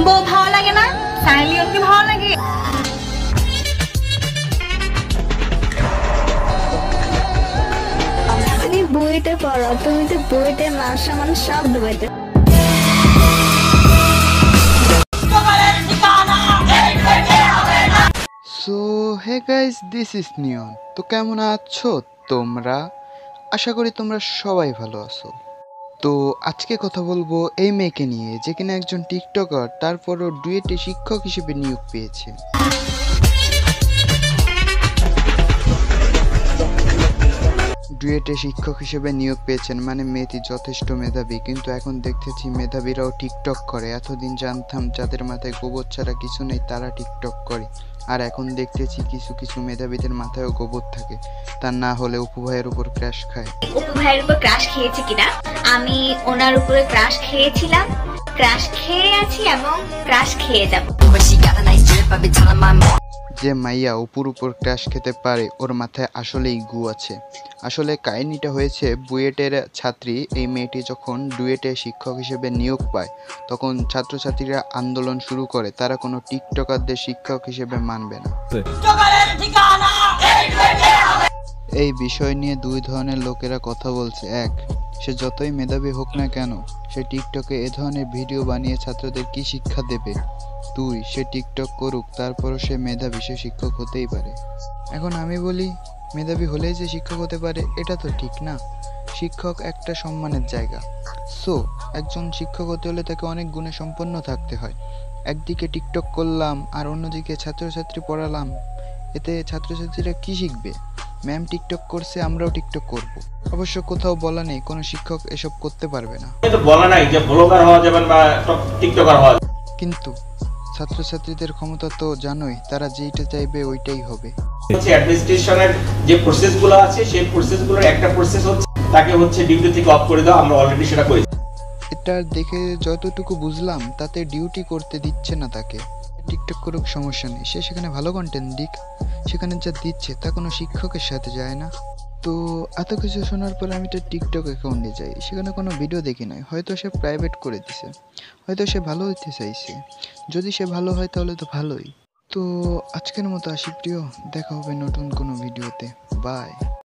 বউ ভালো লাগে না? সানি লিওনকে ভালো লাগে? তুমি বইতে পড়ো, তুমি তো বইতে মান সম্মান সব ডুবাইতে। So hey guys, this is Neon. তো কেমন আছো তোমরা? আশা করি তোমরা সবাই ভালো আছো। তো আজকে কথা বলবো এই মেয়েকে নিয়ে, যে কিনা একজন টিকটকার, তারপরও ডুয়েটে শিক্ষক হিসেবে নিয়োগ পেয়েছে। ডুয়েটে শিক্ষক হিসেবে নিয়োগ পেয়েছেন মানে মেয়েটি যথেষ্ট মেধাবী, কিন্তু এখন দেখতেছি মেধাবীরাও টিকটক করে। এতদিন জানতাম যাদের মাথায় গোবর ছাড়া কিছু নেই তারা টিকটক করে, আর এখন দেখতেছি কিছু কিছু মেধাবীদের মাথায়ও গোবর থাকে। তা না হলে অপু ভাইয়ের উপর ক্র্যাশ খায়। অপু ভাইয়ের উপর ক্রাশ খেয়েছি কিনা? আমি ওনার উপরে ক্রাশ খেয়েছিলাম, ক্রাশ খেয়ে আছি এবং ক্রাশ খেয়ে যাব। যে মাইয়া অপুর উপর ক্র্যাশ খেতে পারে ওর মাথায় আসলেই গু আছে। আসলে কাহিনীটা হয়েছে, বুয়েটের ছাত্রী এই মেয়েটি যখন ডুয়েটে শিক্ষক হিসেবে নিয়োগ পায় তখন ছাত্রছাত্রীরা আন্দোলন শুরু করে, তারা কোনো টিকটকারদের শিক্ষক হিসেবে মানবে না। এই বিষয় নিয়ে দুই ধরনের লোকেরা কথা বলছে। এক, সে যতই মেধাবী হোক না কেন, সে টিকটকে এ ধরনের ভিডিও বানিয়ে ছাত্রদের কি শিক্ষা দেবে? দুই, সে টিকটক করুক, তারপরও সে মেধাবী, সে শিক্ষক হতেই পারে। এখন আমি বলি, মেধাবী হলেই যে শিক্ষক হতে পারে এটা তো ঠিক না। শিক্ষক একটা সম্মানের জায়গা। সো একজন শিক্ষক হতে হলে তাকে অনেক গুণে সম্পন্ন থাকতে হয়। একদিকে টিকটক করলাম আর অন্যদিকে ছাত্রছাত্রী পড়ালাম, এতে ছাত্রছাত্রীরা কি শিখবে? ম্যাম টিকটক করছে, আমরাও টিকটক করব। অবশ্য কোথাও বলা নেই কোনো শিক্ষক এসব করতে পারবে না, কিন্তু ছাত্রছাত্রীদের ক্ষমতা তো জানোই, তারা যেইটা চাইবে ওইটাই হবে। অ্যাডমিনিস্ট্রেশনের যে প্রসেসগুলো আছে সেই প্রসেসগুলোর একটা প্রসেস হচ্ছে তাকে ডিউটি থেকে অফ করে দাও। আমরা অলরেডি সেটা করেছি। এটা দেখে যতটুকু বুঝলাম তাতে ডিউটি করতে দিচ্ছে না তাকে। টিকটক করুক, সমস্যা নেই, সে সেখানে ভালো কন্টেন্ট দিক, সেখানে যা দিচ্ছে তা কোনো শিক্ষকের সাথে যায় না। তো এত কিছু শোনার পরে আমি তো টিকটক অ্যাকাউন্টে যাই, সেখানে কোনো ভিডিও দেখি নাই। হয়তো সে প্রাইভেট করে দিছে, হয়তো সে ভালো হইতে চাইছে। যদি সে ভালো হয় তাহলে তো ভালোই। তো আজকের মতো আসি প্রিয়, দেখা হবে নতুন কোনো ভিডিওতে। বাই।